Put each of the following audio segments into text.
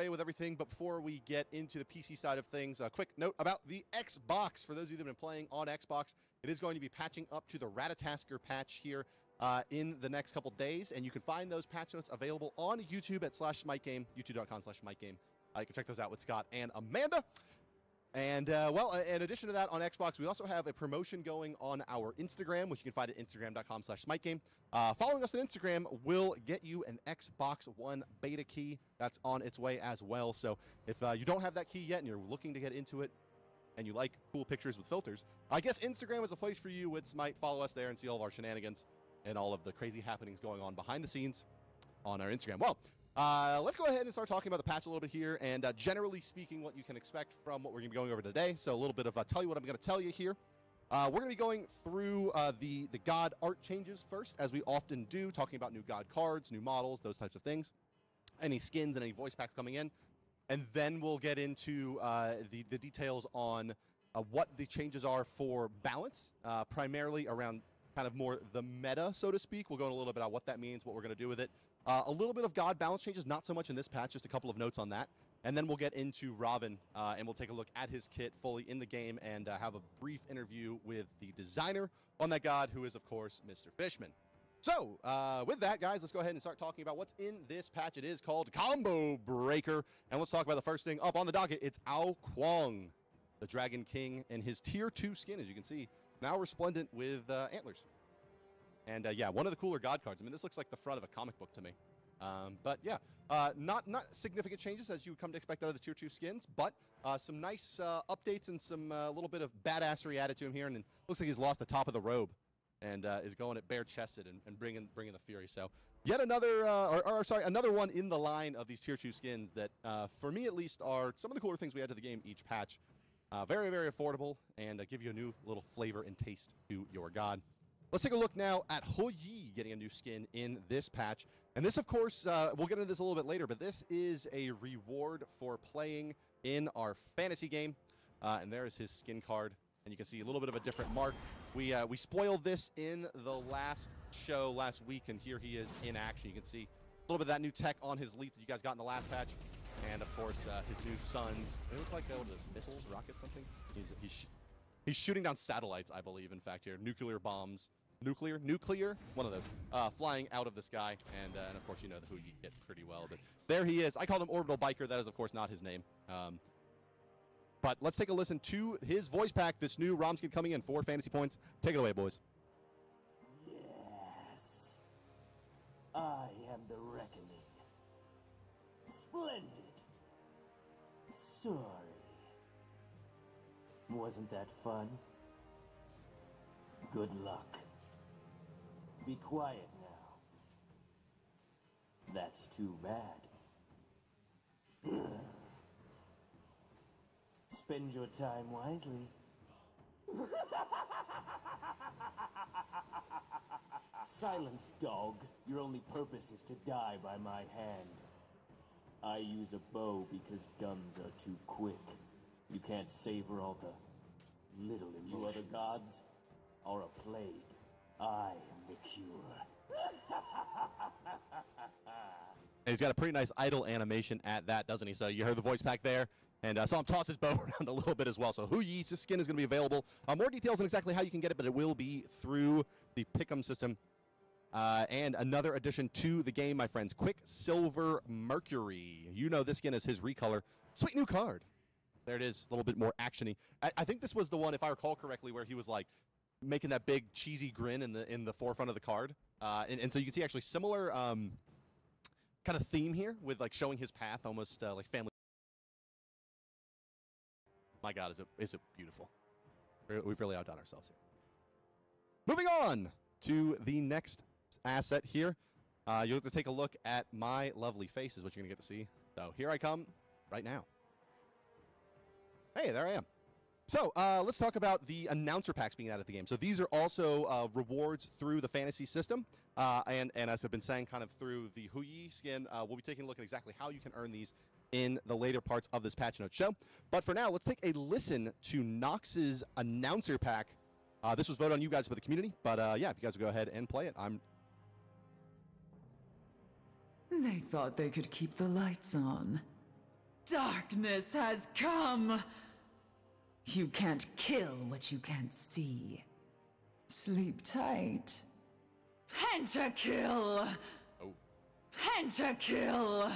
underway with everything, but before we get into the PC side of things, a quick note about the Xbox. For those of you that have been playing on Xbox, it is going to be patching up to the Ratatasker patch here in the next couple days, and you can find those patch notes available on YouTube at /SmiteGame, youtube.com/SmiteGame. You can check those out with Scott and Amanda. And, well, in addition to that, on Xbox, we also have a promotion going on our Instagram, which you can find at instagram.com/SmiteGame. Following us on Instagram will get you an Xbox One beta key. That's on its way as well. So if you don't have that key yet and you're looking to get into it and you like cool pictures with filters, I guess Instagram is a place for you with Smite. Follow us there and see all of our shenanigans and all of the crazy happenings going on behind the scenes on our Instagram. Well, let's go ahead and start talking about the patch a little bit here, and generally speaking, what you can expect from what we're going to be going over today. So a little bit of tell you what I'm going to tell you here. We're going to be going through the God art changes first, as we often do, talking about new God cards, new models, those types of things, any skins and any voice packs coming in. And then we'll get into the details on what the changes are for balance, primarily around kind of more the meta, so to speak. We'll go in a little bit about what that means, what we're going to do with it. A little bit of God balance changes, not so much in this patch, just a couple of notes on that. And then we'll get into Robin, and we'll take a look at his kit fully in the game and have a brief interview with the designer on that God, who is, of course, Mr. Fishman. So, with that, guys, let's go ahead and start talking about what's in this patch. It is called Combo Breaker. And let's talk about the first thing up on the docket. It's Ao Kuang, the Dragon King, and his Tier 2 skin, as you can see, now resplendent with antlers. And yeah, one of the cooler God cards. I mean, this looks like the front of a comic book to me. But yeah, not significant changes as you would come to expect out of the Tier 2 skins, but some nice updates and some little bit of badassery added to him here. And it looks like he's lost the top of the robe and is going it bare-chested and bringing the fury. So yet another, another one in the line of these Tier 2 skins that, for me at least, are some of the cooler things we add to the game each patch. Very, very affordable, and give you a new little flavor and taste to your God. Let's take a look now at Huyi getting a new skin in this patch. And this, of course, we'll get into this a little bit later, but this is a reward for playing in our fantasy game. And there is his skin card. And you can see a little bit of a different mark. We spoiled this in the last show last week, and here he is in action. You can see a little bit of that new tech on his leaf that you guys got in the last patch. And, of course, his new suns. It looks like those missiles, rockets, something. He's shooting down satellites, I believe, in fact, here. Nuclear bombs. Nuclear? One of those. Flying out of the sky. And of course, you know who you get pretty well. But there he is. I called him Orbital Biker. That is, of course, not his name. But let's take a listen to his voice pack. This new ROM skin coming in for fantasy points. Take it away, boys. Yes. I am the Reckoning. Splendid. Sorry. Wasn't that fun? Good luck. Be quiet now. That's too bad. Spend your time wisely. Silence, dog. Your only purpose is to die by my hand. I use a bow because guns are too quick. You can't savor all the little emotions. You other gods are a plague. I am the cure. And he's got a pretty nice idle animation at that, doesn't he? So you heard the voice pack there, and saw him toss his bow around a little bit as well. So Huyi's skin is going to be available. More details on exactly how you can get it, but it will be through the Pick'em system. And another addition to the game, my friends, Quicksilver Mercury. You know this skin is his recolor. Sweet new card. There it is, a little bit more actiony. I think this was the one, if I recall correctly, where he was like making that big cheesy grin in the forefront of the card. And so you can see actually similar kind of theme here with like showing his path, almost like family. My God, is it beautiful? We've really outdone ourselves here. Moving on to the next asset here. You'll have to take a look at my lovely face is what you're going to get to see. So here I come right now. Hey, there I am. So let's talk about the announcer packs being added to the game. So these are also rewards through the fantasy system. And as I've been saying, kind of through the Huyi skin, we'll be taking a look at exactly how you can earn these in the later parts of this patch notes show. But for now, let's take a listen to Nox's announcer pack. This was voted on you guys by the community. But yeah, if you guys will go ahead and play it, They thought they could keep the lights on. Darkness has come. You can't kill what you can't see. Sleep tight. Pentakill! Oh. Pentakill!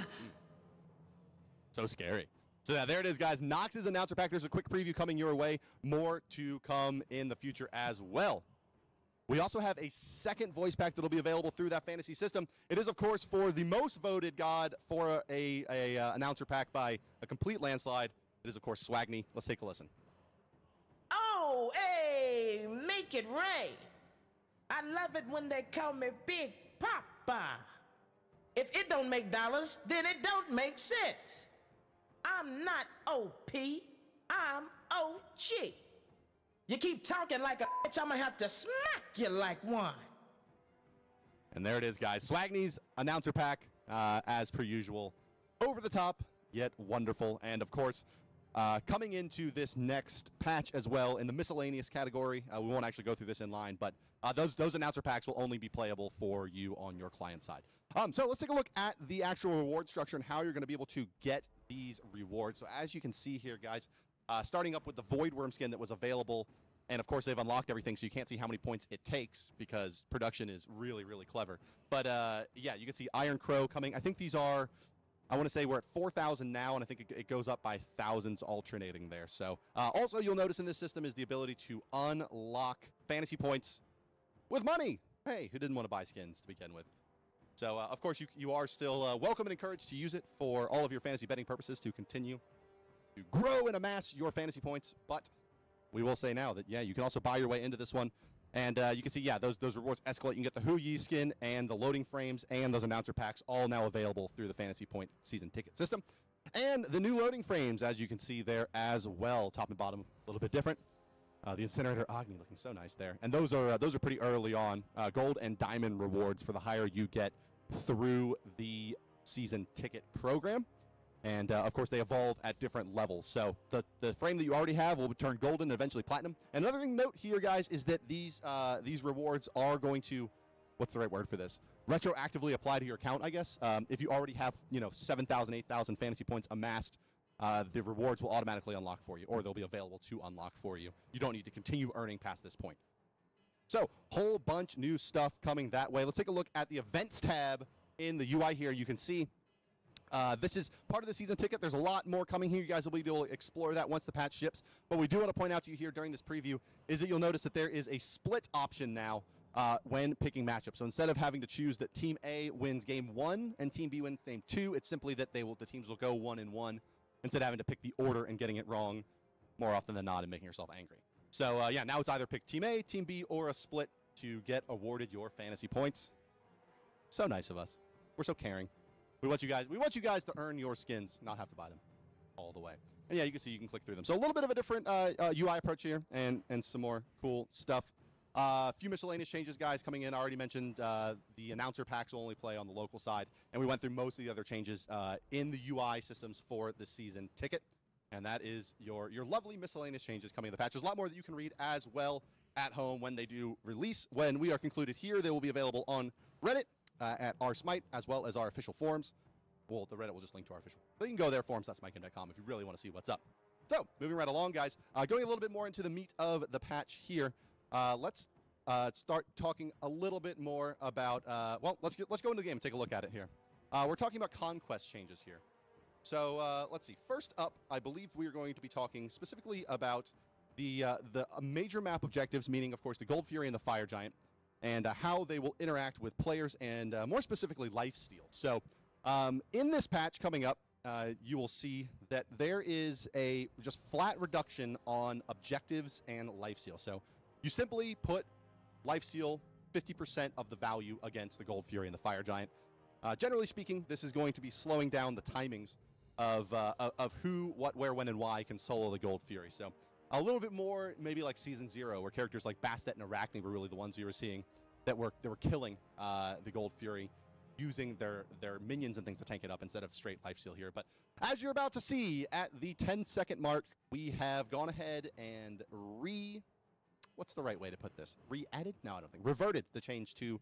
So scary. So yeah, there it is, guys. Nox's announcer pack. There's a quick preview coming your way. More to come in the future as well. We also have a second voice pack that'll be available through that fantasy system. It is, of course, for the most voted god for a announcer pack by a complete landslide. It is, of course, Swagny. Let's take a listen. Oh, hey, make it rain. I love it when they call me Big Papa. If it don't make dollars, then it don't make sense. I'm not OP, I'm OG. You keep talking like a bitch, I'm gonna have to smack you like one. And there it is, guys. Swagny's announcer pack, as per usual. Over the top, yet wonderful. And, of course, coming into this next patch as well in the miscellaneous category, we won't actually go through this in line, but those announcer packs will only be playable for you on your client side. So let's take a look at the actual reward structure and how you're going to be able to get these rewards. So as you can see here, guys, starting up with the Void Worm skin that was available, and of course they've unlocked everything, so you can't see how many points it takes because production is really, really clever. But yeah, you can see Iron Crow coming. I think these are, I want to say we're at 4,000 now, and I think it goes up by thousands alternating there. So also you'll notice in this system is the ability to unlock fantasy points with money. Hey, who didn't want to buy skins to begin with? So, of course, you are still welcome and encouraged to use it for all of your fantasy betting purposes to continue to grow and amass your fantasy points. But we will say now that, yeah, you can also buy your way into this one. And you can see, yeah, those rewards escalate. You can get the Hu Yi skin and the loading frames and those announcer packs all now available through the Fantasy Point season ticket system. And the new loading frames, as you can see there as well, top and bottom, a little bit different. The Incinerator Agni looking so nice there. And those are pretty early on. Gold and diamond rewards for the higher you get through the season ticket program. And, of course, they evolve at different levels. So the frame that you already have will turn golden and eventually platinum. And another thing to note here, guys, is that these rewards are going to, what's the right word for this? Retroactively apply to your account, I guess. If you already have, 7,000, 8,000 fantasy points amassed, the rewards will automatically unlock for you, or they'll be available to unlock for you. You don't need to continue earning past this point. So, whole bunch new stuff coming that way. Let's take a look at the events tab in the UI here. You can see this is part of the season ticket. There's a lot more coming here. You guys will be able to explore that once the patch ships. But we do want to point out to you here during this preview is that you'll notice that there is a split option now when picking matchups. So instead of having to choose that Team A wins game 1 and Team B wins game 2, it's simply that the teams will go 1-1 instead of having to pick the order and getting it wrong more often than not and making yourself angry. So, yeah, now it's either pick Team A, Team B, or a split to get awarded your fantasy points. So nice of us. We're so caring. We want you guys to earn your skins, not have to buy them all the way. And, yeah, you can see you can click through them. So a little bit of a different UI approach here and some more cool stuff. A few miscellaneous changes, guys, coming in. I already mentioned the announcer packs will only play on the local side. And we went through most of the other changes in the UI systems for the season ticket. And that is your lovely miscellaneous changes coming in the patch. There's a lot more that you can read as well at home when they do release. When we are concluded here, they will be available on Reddit at our Smite, as well as our official forums. Well, the Reddit will just link to our official. But you can go there, forums.smitecam.com, if you really want to see what's up. So, moving right along, guys. Going a little bit more into the meat of the patch here. Let's start talking a little bit more about, let's go into the game and take a look at it here. We're talking about conquest changes here. So let's see. First up, I believe we are going to be talking specifically about the major map objectives, meaning, of course, the Gold Fury and the Fire Giant, and how they will interact with players and, more specifically, lifesteal. So in this patch coming up, you will see that there is a just flat reduction on objectives and lifesteal. So you simply put lifesteal 50% of the value against the Gold Fury and the Fire Giant. Generally speaking, this is going to be slowing down the timings of who, what, where, when, and why can solo the Gold Fury. So a little bit more maybe like Season 0, where characters like Bastet and Arachne were really the ones you were seeing that were killing the Gold Fury, using their minions and things to tank it up instead of straight lifesteal here. But as you're about to see at the 10-second mark, we have gone ahead and what's the right way to put this? Re-added? No, I don't think. Reverted the change to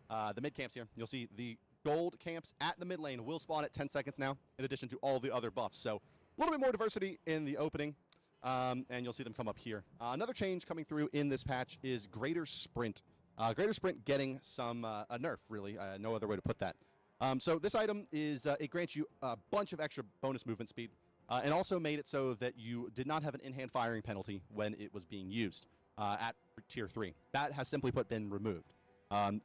the mid camps here. You'll see the gold camps at the mid lane will spawn at 10 seconds now, in addition to all the other buffs. So a little bit more diversity in the opening, and you'll see them come up here. Another change coming through in this patch is Greater Sprint. Greater Sprint getting some a nerf, really. No other way to put that. So this item is it grants you a bunch of extra bonus movement speed, and also made it so that you did not have an in-hand firing penalty when it was being used at tier 3. That has simply put been removed.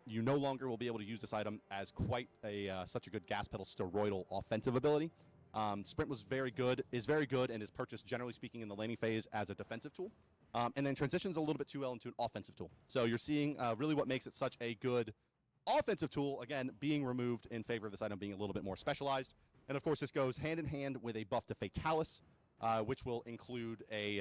You no longer will be able to use this item as quite a such a good gas pedal steroidal offensive ability. Sprint was very good, and is purchased generally speaking in the laning phase as a defensive tool, and then transitions a little bit too well into an offensive tool. So you're seeing really what makes it such a good offensive tool, again, being removed in favor of this item being a little bit more specialized. And of course, this goes hand in hand with a buff to Fatalis, which will include a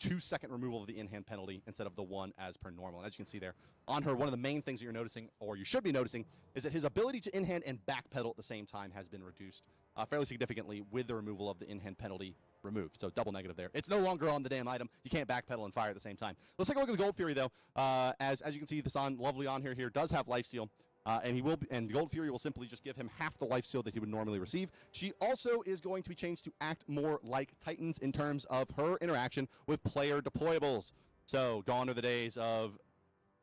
2-second removal of the in-hand penalty instead of the 1 as per normal. And as you can see there, on her, one of the main things that you're noticing, or you should be noticing, is that his ability to in-hand and backpedal at the same time has been reduced fairly significantly with the removal of the in-hand penalty removed. So double negative there. It's no longer on the damn item. You can't backpedal and fire at the same time. Let's take a look at the Gold Fury, though. As you can see, this lovely on here does have Life Steal. And the Gold Fury will simply just give him half the life steal that he would normally receive. She also is going to be changed to act more like Titans in terms of her interaction with player deployables. So gone are the days of,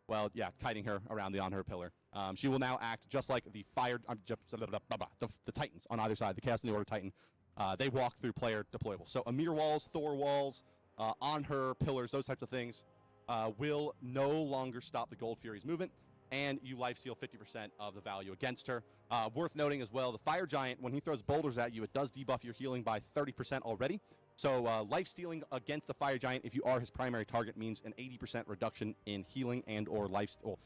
well, yeah, kiting her around on her pillar. She will now act just like the the Titans on either side, the Chaos and the Order Titan. They walk through player deployables. So Amir walls, Thor walls, on her pillars, those types of things will no longer stop the Gold Fury's movement. And you life steal 50% of the value against her. Worth noting as well, the Fire Giant, when he throws boulders at you, it does debuff your healing by 30% already. So life stealing against the Fire Giant, if you are his primary target, means an 80% reduction in healing and or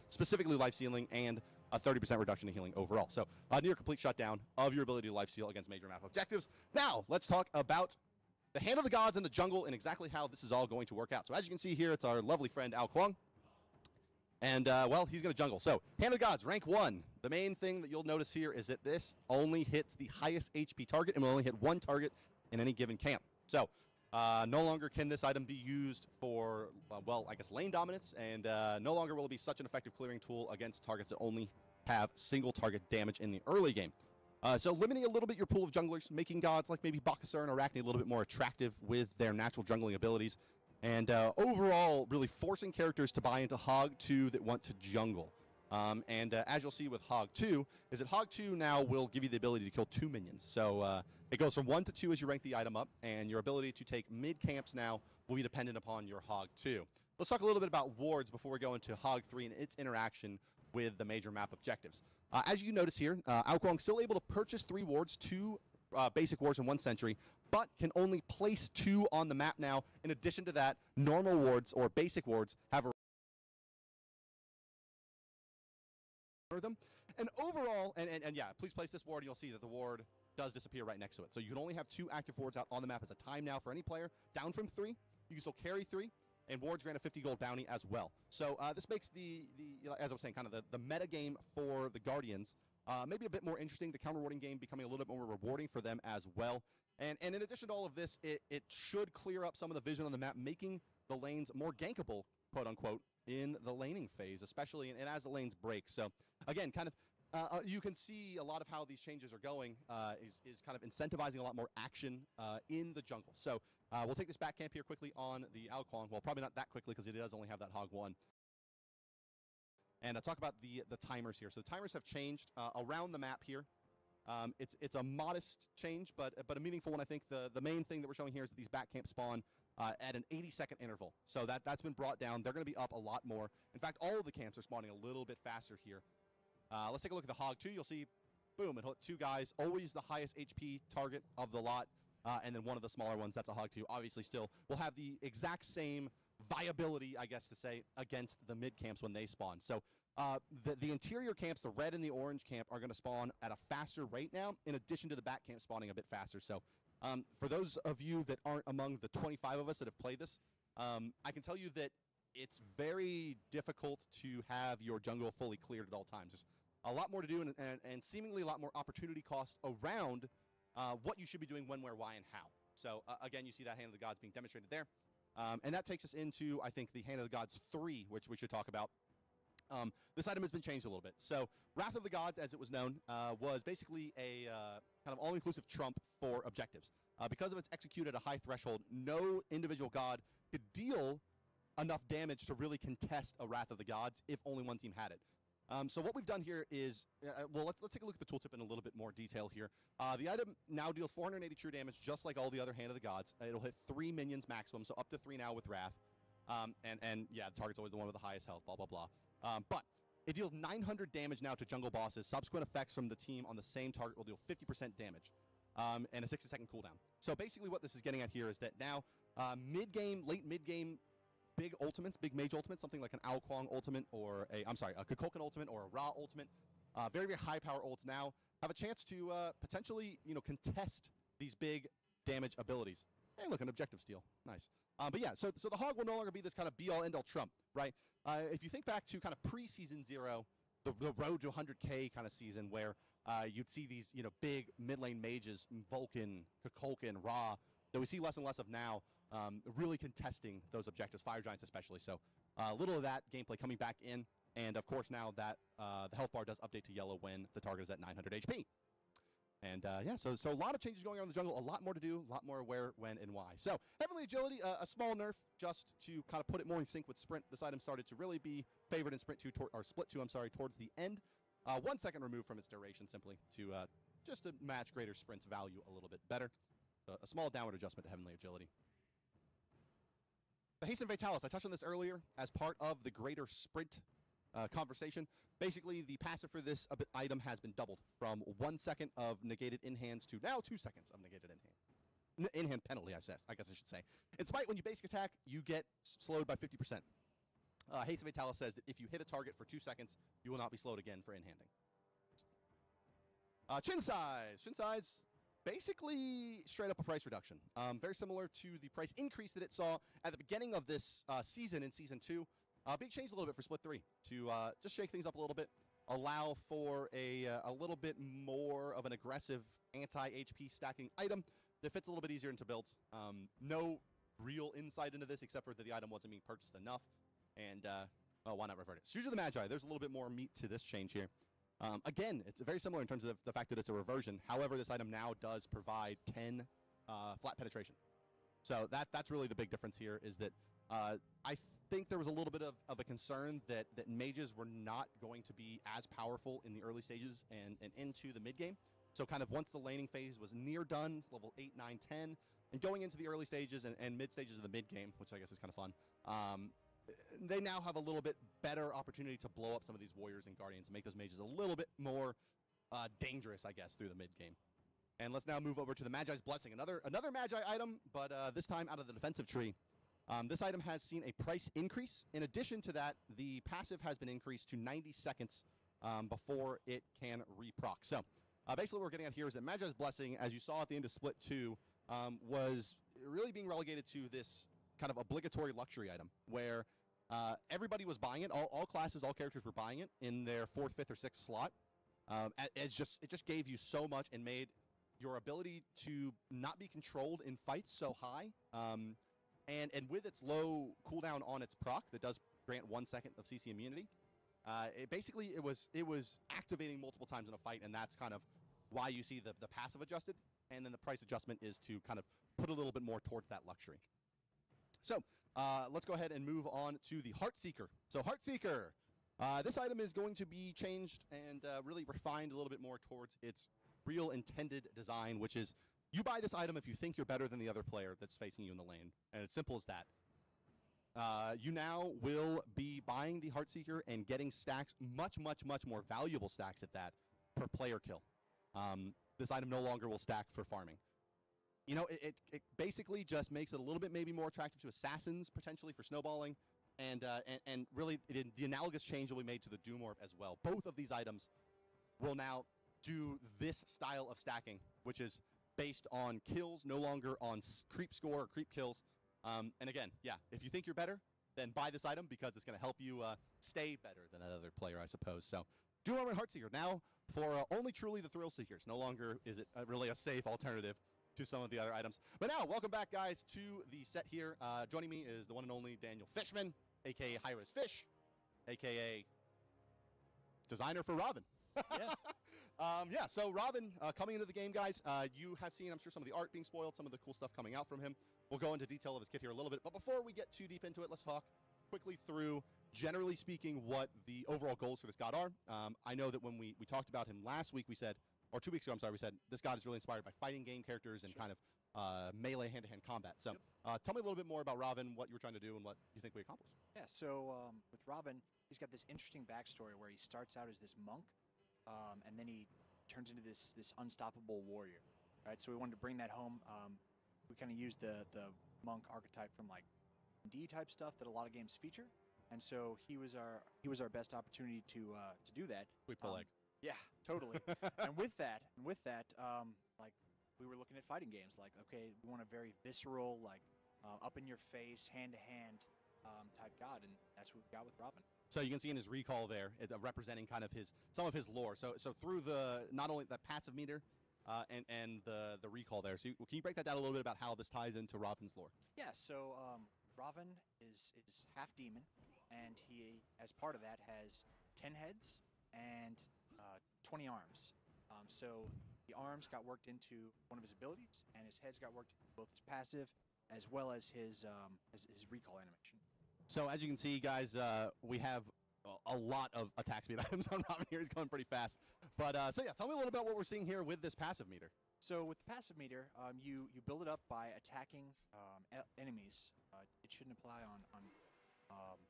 specifically life stealing, and a 30% reduction in healing overall. So near complete shutdown of your ability to life steal against major map objectives. Now, let's talk about the Hand of the Gods in the jungle and exactly how this is all going to work out. So as you can see here, it's our lovely friend Ao Kwang. And, well, he's going to jungle. So, Hand of the Gods, rank 1. The main thing that you'll notice here is that this only hits the highest HP target and will only hit 1 target in any given camp. So, no longer can this item be used for, well, I guess lane dominance, and no longer will it be such an effective clearing tool against targets that only have single target damage in the early game. So, limiting a little bit your pool of junglers, making gods like maybe Bakasur and Arachne a little bit more attractive with their natural jungling abilities. And overall, really forcing characters to buy into Hog 2 that want to jungle. As you'll see with Hog 2, is that Hog 2 now will give you the ability to kill 2 minions. So it goes from 1 to 2 as you rank the item up, and your ability to take mid-camps now will be dependent upon your Hog 2. Let's talk a little bit about wards before we go into Hog 3 and its interaction with the major map objectives. As you notice here, Ao Kwang's still able to purchase 3 wards, 2 basic wards and 1 sentry, but can only place 2 on the map now. In addition to that, normal wards or basic wards have them. And overall, and yeah, please place this ward, you'll see that the ward does disappear right next to it. So you can only have 2 active wards out on the map as a time now for any player, down from 3. You can still carry 3, and wards grant a 50 gold bounty as well. So this makes the as I was saying, kind of the meta game for the Guardians maybe a bit more interesting, the counter-warding game becoming a little bit more rewarding for them as well. And in addition to all of this, it should clear up some of the vision on the map, making the lanes more gankable, quote-unquote, in the laning phase, especially and as the lanes break. So, again, kind of, you can see a lot of how these changes are going is kind of incentivizing a lot more action in the jungle. So, we'll take this back camp here quickly on the Ao Kwang. Well, probably not that quickly because it does only have that Hog 1. And I'll talk about the timers here. So the timers have changed around the map here. It's a modest change, but a meaningful one. I think the main thing that we're showing here is that these back camps spawn at an 80-second interval. So that's been brought down. They're going to be up a lot more. In fact, all of the camps are spawning a little bit faster here. Let's take a look at the Hog 2. You'll see, boom, it hit 2 guys. Always the highest HP target of the lot. And then one of the smaller ones, that's a Hog 2. Obviously still will have the exact same viability, I guess to say, against the mid camps when they spawn. So the interior camps, the red and the orange camp, are going to spawn at a faster rate now, in addition to the back camp spawning a bit faster. So for those of you that aren't among the 25 of us that have played this, I can tell you that it's very difficult to have your jungle fully cleared at all times. There's a lot more to do and seemingly a lot more opportunity cost around what you should be doing when, where, why, and how. So again, you see that Hand of the Gods being demonstrated there. And that takes us into, I think, the Hand of the Gods 3, which we should talk about. This item has been changed a little bit. So Wrath of the Gods, as it was known, was basically a kind of all-inclusive trump for objectives. Because of its execute at a high threshold, no individual god could deal enough damage to really contest a Wrath of the Gods if only one team had it. So what we've done here is, well, let's take a look at the tooltip in a little bit more detail here. The item now deals 480 true damage, just like all the other Hand of the Gods. It'll hit 3 minions maximum, so up to 3 now with Wrath. And yeah, the target's always the one with the highest health, blah, blah, blah. But it deals 900 damage now to jungle bosses. Subsequent effects from the team on the same target will deal 50% damage. And a 60-second cooldown. So basically what this is getting at here is that now mid-game, late mid-game, big ultimates, big mage ultimates, something like an Ao Kuang ultimate or a Kukulkan ultimate or a Ra ultimate, very, very high power ults now have a chance to potentially, contest these big damage abilities. Hey, look, an objective steal. Nice. But yeah, so the Hog will no longer be this kind of be-all, end-all trump, right? If you think back to kind of pre-season 0, the road to 100K kind of season where you'd see these, big mid-lane mages, Vulcan, Kukulkan, Ra, that we see less and less of now, really contesting those objectives, Fire Giants especially. So a little of that gameplay coming back in, and of course now that the health bar does update to yellow when the target is at 900 HP. And yeah, so a lot of changes going on in the jungle, a lot more to do, a lot more where, when, and why. So Heavenly Agility, a small nerf just to kind of put it more in sync with Sprint. This item started to really be favored in Sprint 2, or Split 2, towards the end. 1 second removed from its duration simply to just to match Greater Sprint's value a little bit better. A small downward adjustment to Heavenly Agility. The Hasten Fatalis, I touched on this earlier as part of the Greater Sprint conversation. Basically, the passive for this item has been doubled from 1 second of negated in-hands to now 2 seconds of negated in-hand. In-hand penalty, I guess I should say. In Smite, when you basic attack, you get slowed by 50%. Hasten Fatalis says that if you hit a target for 2 seconds, you will not be slowed again for in-handing. Chin size. Chin size, basically straight up a price reduction. Very similar to the price increase that it saw at the beginning of this season in Season 2. Big change a little bit for Split 3 to just shake things up a little bit, allow for a little bit more of an aggressive anti-HP stacking item that fits a little bit easier into builds. No real insight into this except for that the item wasn't being purchased enough. And, why not revert it? Stooge of the Magi, there's a little bit more meat to this change here. Again, it's very similar in terms of the fact that it's a reversion. However, this item now does provide 10 flat penetration. So that's really the big difference here is that I think there was a little bit of a concern that mages were not going to be as powerful in the early stages and into the mid-game. So kind of once the laning phase was near done, level 8, 9, 10, and going into the early stages and mid-stages of the mid-game, which I guess is kind of fun, they now have a little bit better opportunity to blow up some of these warriors and guardians and make those mages a little bit more dangerous, I guess, through the mid-game. And let's now move over to the Magi's Blessing, another Magi item, but this time out of the defensive tree. This item has seen a price increase. In addition to that, the passive has been increased to 90 seconds before it can reproc. So basically what we're getting at here is that Magi's Blessing, as you saw at the end of Split 2, was really being relegated to this kind of obligatory luxury item where everybody was buying it. All classes, all characters were buying it in their 4th, 5th, or 6th slot. It just gave you so much and made your ability to not be controlled in fights so high. And with its low cooldown on its proc that does grant 1 second of CC immunity, it was activating multiple times in a fight, and that's kind of why you see the passive adjusted, and then the price adjustment is to kind of put a little bit more towards that luxury. So let's go ahead and move on to the Heartseeker. So Heartseeker, this item is going to be changed and really refined a little bit more towards its real intended design, which is you buy this item if you think you're better than the other player that's facing you in the lane. And it's simple as that. You now will be buying the Heartseeker and getting stacks, much, much, much more valuable stacks at that, per player kill. This item no longer will stack for farming. You know, it basically just makes it a little bit maybe more attractive to assassins, potentially for snowballing. And really, the analogous change will be made to the Doom Orb as well. Both of these items will now do this style of stacking, which is based on kills, no longer on creep score or creep kills. And again, yeah, if you think you're better, then buy this item because it's going to help you stay better than that other player, I suppose. So, Doom Orb and Heartseeker now for only truly the Thrill Seekers. No longer is it really a safe alternative to some of the other items. But now, welcome back, guys, to the set here. Joining me is the one and only Daniel Fishman, a.k.a. Hi-Rez Fish, a.k.a. designer for Robin. Yeah. Yeah, so Robin, coming into the game, guys, you have seen, I'm sure, some of the art being spoiled, some of the cool stuff coming out from him. We'll go into detail of his kit here a little bit, but before we get too deep into it, let's talk quickly through, generally speaking, what the overall goals for this god are. I know that when we talked about him last week, we said, or 2 weeks ago, I'm sorry, we said this god is really inspired by fighting game characters and kind of melee hand-to-hand combat. So tell me a little bit more about Robin, what you were trying to do, and what you think we accomplished. Yeah, so with Robin, he's got this interesting backstory where he starts out as this monk, and then he turns into this unstoppable warrior. Right, so we wanted to bring that home. We kind of used the monk archetype from like D type stuff that a lot of games feature, and so he was our best opportunity to do that. Sweep the leg. Yeah, totally. and with that, like we were looking at fighting games. Like, okay, we want a very visceral, like up in your face, hand to hand type god, and that's what we got with Robin. So you can see in his recall there, representing kind of some of his lore. So through the not only the passive meter and the recall there. So can you break that down a little bit about how this ties into Robin's lore? Yeah. So Robin is half demon, and he, as part of that, has 10 heads and 20 arms. So the arms got worked into one of his abilities, and his heads got worked into both his passive as well as his recall animation. So as you can see, guys, we have a lot of attack speed items on Robin here. He's going pretty fast. But so yeah, tell me a little bit what we're seeing here with this passive meter. So with the passive meter, you build it up by attacking enemies. It shouldn't apply on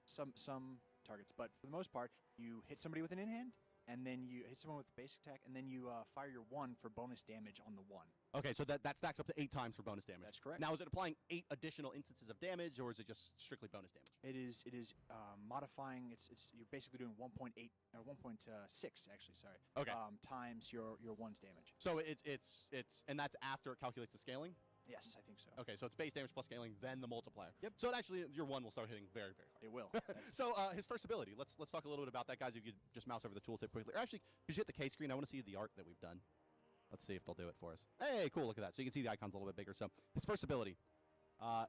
some targets, but for the most part, you hit somebody with an in-hand, and then you hit someone with a basic attack, and then you fire your 1 for bonus damage on the 1. Okay, so that stacks up to 8 times for bonus damage. That's correct. Now, is it applying 8 additional instances of damage, or is it just strictly bonus damage? It is modifying. You're basically doing 1.8 or 1.6 actually. Sorry. Okay. Times your 1's damage. So it's and that's after it calculates the scaling. Yes, I think so. Okay, so it's base damage plus scaling, then the multiplier. Yep. So it actually, your 1 will start hitting very, very hard. It will. So his first ability, let's talk a little bit about that, guys. If you could just mouse over the tooltip quickly. Or actually, could you hit the K screen? I want to see the art that we've done. Let's see if they'll do it for us. Hey, cool, look at that. So you can see the icons a little bit bigger. So his first ability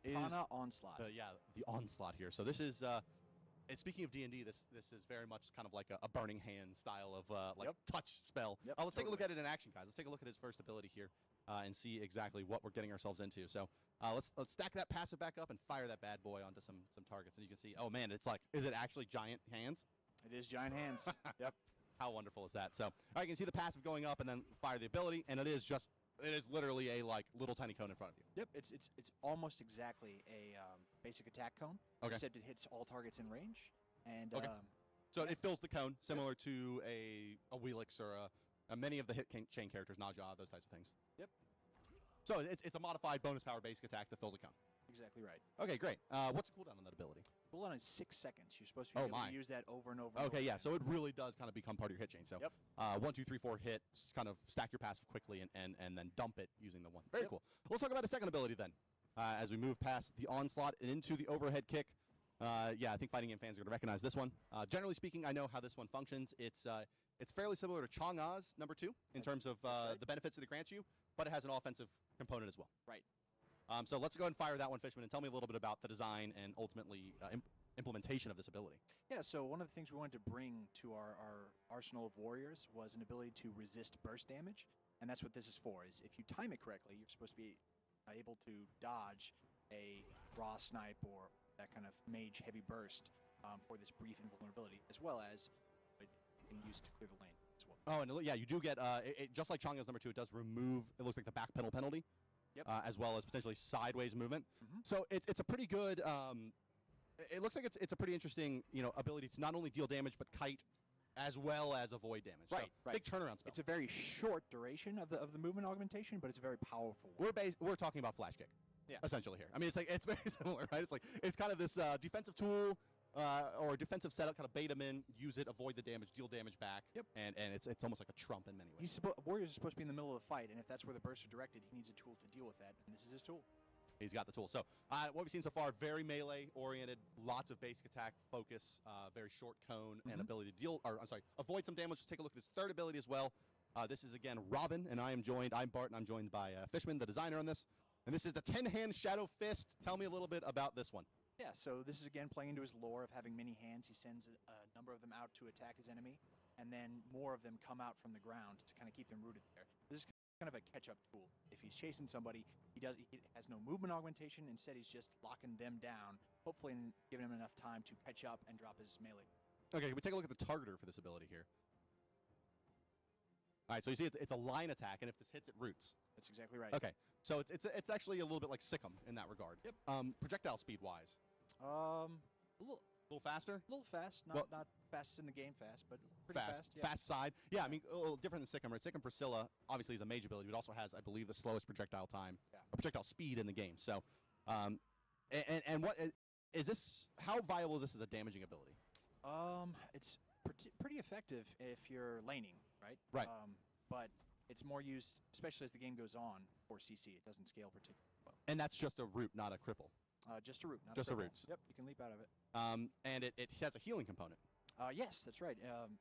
is... Kana Onslaught. The Onslaught here. So this is... and speaking of D&D, this is very much kind of like a Burning Hand style of touch spell. Yep, let's take a look at it in action, guys. Let's take a look at his first ability here and see exactly what we're getting ourselves into. So let's stack that passive back up and fire that bad boy onto some targets. And you can see, oh man, it's like, is it actually giant hands? It is giant hands. Yep. How wonderful is that? So, all right, you can see the passive going up and then fire the ability, and it is literally a like little tiny cone in front of you. Yep, it's almost exactly a basic attack cone. Okay. Except it hits all targets in range, and okay. So it fills the cone, similar to a Wheelix or many of the hit chain characters, Naja, those types of things. Yep. So it's a modified bonus power basic attack that fills a cone. Exactly right. Okay, great. What's the cooldown on that ability? Cooldown is 6 seconds. You're supposed to be able to use that over and over. And okay, over yeah. again. So it really does kind of become part of your hit chain. So yep. 1, 2, 3, 4 hit, kind of stack your passive quickly and then dump it using the 1. Very cool. Let's talk about a second ability then. As we move past the onslaught and into the overhead kick. Yeah, I think fighting game fans are going to recognize this one. Generally speaking, I know how this one functions. It's fairly similar to Chang'a's number 2 in terms of the benefits that it grants you, but it has an offensive component as well. Right. So let's go ahead and fire that one, Fishman, and tell me a little bit about the design and ultimately implementation of this ability. Yeah, so one of the things we wanted to bring to our arsenal of warriors was an ability to resist burst damage, and that's what this is for. Is if you time it correctly, you're supposed to be able to dodge a raw snipe or that kind of mage heavy burst for this brief invulnerability, as well as you can use it to clear the lane as well. Oh, and yeah, you do get, just like Chang'a's number 2, it does remove, it looks like the back pedal penalty. Yep. As well as potentially sideways movement. Mm-hmm. So it's a pretty good. It looks like it's a pretty interesting ability to not only deal damage but kite, as well as avoid damage. Right, so, right. Big turnaround spell. It's a very short duration of the movement augmentation, but it's a very powerful one. We're talking about flash kick. Yeah. Essentially here. I mean, it's very similar, right? It's kind of this defensive tool. Or a defensive setup, kind of bait them in, use it, avoid the damage, deal damage back. Yep. And it's almost like a trump in many ways. Warriors are supposed to be in the middle of the fight, and if that's where the bursts are directed, he needs a tool to deal with that, and this is his tool. He's got the tool. So what we've seen so far, very melee-oriented, lots of basic attack focus, very short cone, and ability to avoid some damage. Let's take a look at his third ability as well. This is, again, Robin, and I'm Bart, and I'm joined by Fishman, the designer on this. And this is the 10-hand Shadow Fist. Tell me a little bit about this one. Yeah, so this is again playing into his lore of having many hands. He sends a number of them out to attack his enemy, and then more of them come out from the ground to kind of keep them rooted there. This is kind of a catch-up tool. If he's chasing somebody, he has no movement augmentation. Instead, he's just locking them down, hopefully giving him enough time to catch up and drop his melee. Okay, we take a look at the targeter for this ability here. All right, so you see it's a line attack, and if this hits, it roots. That's exactly right. Okay, so it's actually a little bit like Sikkim in that regard. Yep. Projectile speed-wise. A little faster? A little fast. Not fastest in the game fast, but pretty fast. Yeah. Fast side. Yeah, I mean, a little different than Sikkim, right? Sikkim for Scylla obviously is a mage ability, but also has, I believe, the slowest projectile time, or projectile speed in the game. So, and what is this? How viable is this as a damaging ability? It's pretty effective if you're laning, right? Right. But it's more used, especially as the game goes on, for CC. It doesn't scale particularly well. And that's just a root, not a cripple. Just a root, not just a a cripple. roots. Yep, you can leap out of it. And it has a healing component. Yes, that's right.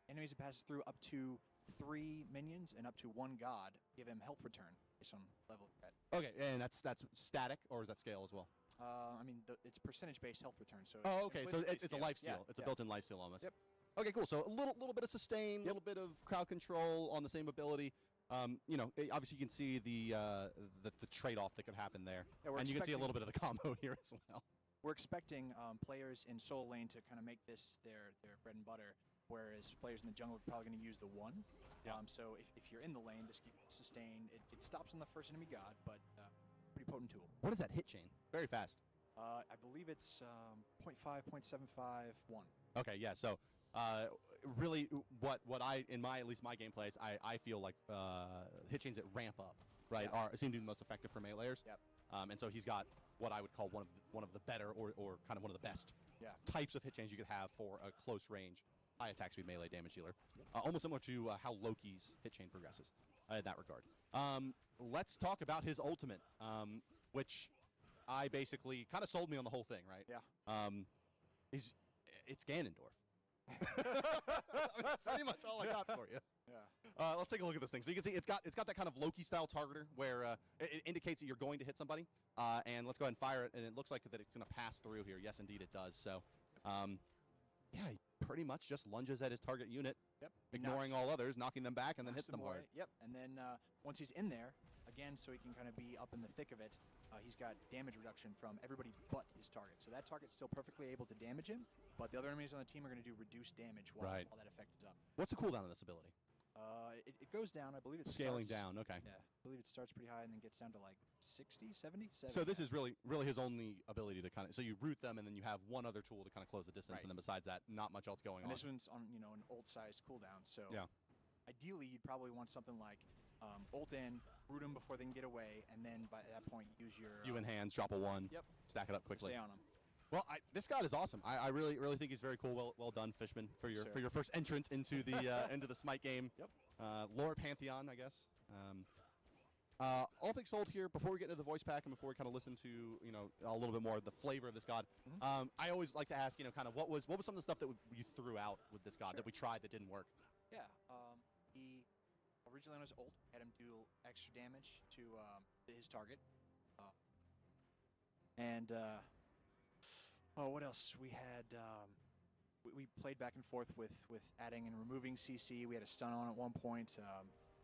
Enemies it passes through up to 3 minions and up to 1 god give him health return based on level of threat. Okay, and that's static, or is that scale as well? I mean, it's percentage-based health return. So okay, so it's a life steal. Yeah, it's a built-in life steal almost. Yep. Okay, cool. So a little bit of sustain, a little bit of crowd control on the same ability. Obviously you can see the trade-off that could happen there, Yeah, and you can see a little bit of the combo here as well. We're expecting players in solo lane to kind of make this their bread and butter, whereas players in the jungle are probably going to use the 1. Yeah. So if you're in the lane, this can sustain. It stops on the first enemy god, but pretty potent tool. What is that hit chain? Very fast. I believe it's 0.5, 0.75, 1. Okay, yeah. So really, what I at least my gameplays, I feel like hit chains that ramp up, right, seem to be the most effective for meleeers. Yep. And so he's got what I would call one of the better or kind of one of the best types of hit chains you could have for a close range, high attack speed melee damage dealer. Almost similar to how Loki's hit chain progresses in that regard. Let's talk about his ultimate, which I basically kind of sold me on the whole thing, right? Yeah. It's Ganondorf. That's pretty much all I got for you. Yeah. Let's take a look at this thing. So you can see it's got that kind of Loki-style targeter where it indicates that you're going to hit somebody. And let's go ahead and fire it, and it looks like that it's going to pass through here. Yes, indeed, it does. So, yeah, he pretty much just lunges at his target unit, ignoring all others, knocking them back, and then hits them hard. Yep. And then once he's in there, again, so he can kind of be up in the thick of it, he's got damage reduction from everybody but his target. So that target's still perfectly able to damage him, but the other enemies on the team are going to do reduced damage while that effect is up. What's the cooldown on this ability? It goes down. I believe it's scaling down. Okay. Yeah, I believe it starts pretty high and then gets down to like 60, 70. So this is really his only ability to kind of. So you root them, and then you have one other tool to kind of close the distance, and then besides that, not much else going on. This one's on an old-sized cooldown. So ideally, you'd probably want something like ult in, root them before they can get away, and then by that point, use your in hands, drop a 1, stack it up quickly. Stay on them. Well, this god is awesome. I really think he's very cool. Well done, Fishman, for your first entrance into the into the Smite game. Yep. Lore Pantheon, I guess. All things told here, before we get into the voice pack and before we kind of listen to a little bit more of the flavor of this god, I always like to ask kind of what was some of the stuff that you threw out with this god that we tried that didn't work. Yeah. He originally on his ult had him do extra damage to his target, and. Oh, what else? We had we played back and forth with adding and removing CC. We had a stun on at one point.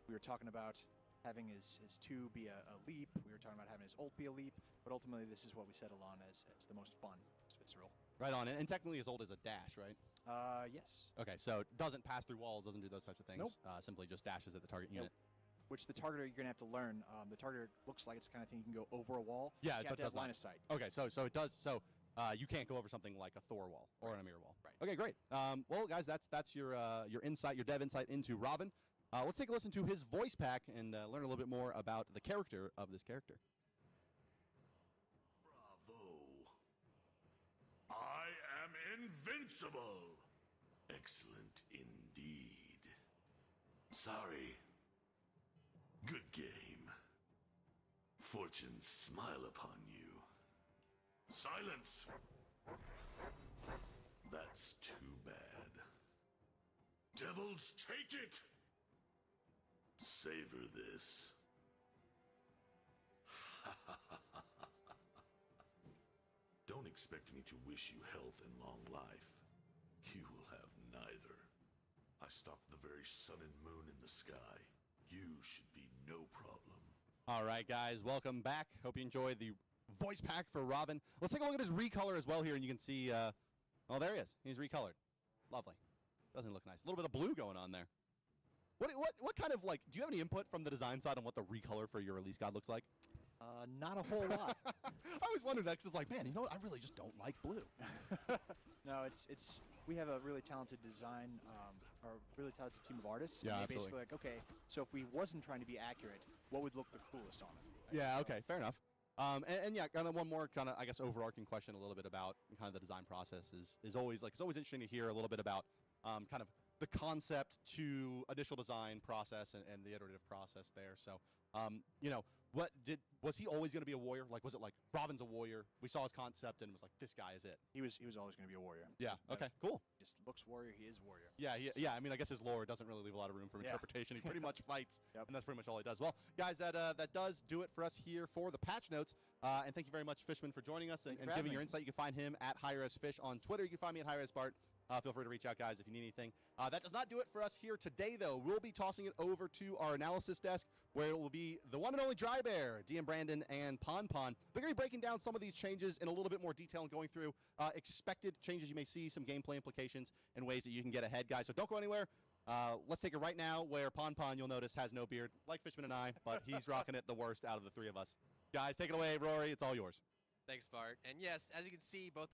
We were talking about having his 2 be a leap. We were talking about having his ult be a leap. But ultimately, this is what we settled on as the most fun, most visceral. Right on. And technically, his ult is a dash, right? Yes. Okay, so it doesn't pass through walls, doesn't do those types of things. Nope. Simply just dashes at the target unit. Which the targeter you're gonna have to learn. The targeter looks like it's the kind of thing you can go over a wall. Yeah, but it does line of sight. Okay, so it does. So you can't go over something like a Thor wall or an Amir wall. Right. Okay, great. Well, guys, that's your insight, your dev insight into Robin. Let's take a listen to his voice pack and learn a little bit more about the character of this character. Bravo! I am invincible. Excellent indeed. Sorry. Good game. Fortune smile upon you. Silence! That's too bad. Devils, take it! Savor this. Don't expect me to wish you health and long life. You will have neither. I stopped the very sun and moon in the sky. You should be no problem. All right, guys, welcome back. Hope you enjoyed the voice pack for Robin. Let's take a look at his recolor as well here, and you can see, oh, there he is. He's recolored. Lovely. Doesn't look nice. A little bit of blue going on there. What kind of, like, do you have any input from the design side on what the recolor for your release guide looks like? Not a whole lot. I always wondered that, 'cause it's like, man, you know what? I really just don't like blue. No, it's we have a really talented design, or really talented team of artists. Yeah, and they absolutely. basically like, okay, so if we wasn't trying to be accurate, what would look the coolest on it? Right? Yeah, okay, fair enough. And yeah, kind of one more kind of, I guess, overarching question a little bit about kind of the design process is always, like, it's always interesting to hear a little bit about kind of the concept to initial design process and the iterative process there. So, you know, was he always going to be a warrior? Like, was it like Robin's a warrior? We saw his concept and it was like, this guy is it. He was always going to be a warrior. Yeah. Okay. Cool. Just looks warrior. He is warrior. Yeah. Yeah. I mean, I guess his lore doesn't really leave a lot of room for interpretation. He pretty much fights, and that's pretty much all he does. Well, guys, that does do it for us here for the patch notes. And thank you very much, Fishman, for joining us and giving your insight. You can find him at HirezFish on Twitter. You can find me at HirezBart. Feel free to reach out, guys, if you need anything. That does not do it for us here today, though. We'll be tossing it over to our analysis desk, where it will be the one and only Dry Bear, DM Brandon, and Pon Pon. They're going to be breaking down some of these changes in a little bit more detail and going through expected changes you may see, some gameplay implications, and ways that you can get ahead, guys. So don't go anywhere. Let's take it right now, where Pon Pon, you'll notice, has no beard, like Fishman and I, but he's rocking it the worst out of the three of us. Guys, take it away, Rory. It's all yours. Thanks, Bart. And yes, as you can see, both